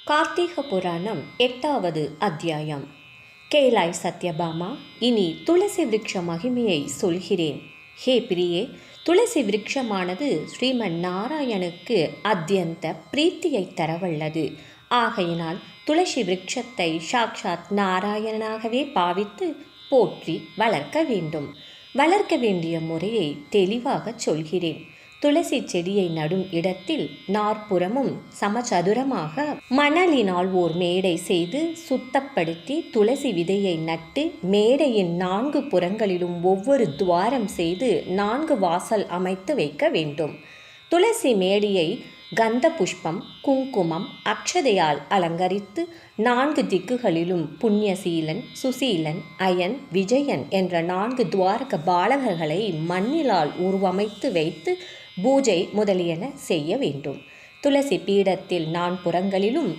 கார்த்திக புராணம் 8வது அத்தியாயம். கேளாய் சத்யபாமா, இனி துளசி விருட்ச மகிமையை சொல்கிறேன். ஹே பிரியே, துளசி விருட்சமானது ஸ்ரீமன் நாராயணுக்கு அத்தியந்த பிரீத்தியை தரவல்லது. ஆகையினால் துளசி விருட்சத்தை சாக்ஷாத் நாராயணனாகவே பாவித்து போற்றி வளர்க்க வேண்டும். வளர்க்க வேண்டிய முறையை தெளிவாக சொல்கிறேன். துளசி செடியை நடும் இடத்தில் நாற்புறமும் சமச்சதுரமாக மணலினால் ஓர் மேடை செய்து சுத்தப்படுத்தி துளசி விதையை நட்டு மேடையின் 4 புறங்களிலும் ஒவ்வொரு துவாரம் செய்து 4 வாசல் அமைத்து வைக்க வேண்டும். துளசி மேடையை கந்த புஷ்பம், குங்குமம், அக்ஷதையால் அலங்கரித்து 4 திக்குகளிலும் புண்ணியசீலன், சுசீலன், அயன், விஜயன் என்ற 4 துவாரக பாலகர்களை மண்ணிலால் உருவமைத்து வைத்து பூஜை முதலியன செய்ய வேண்டும். துளசி பீடத்தில் 4 புறங்களிலும்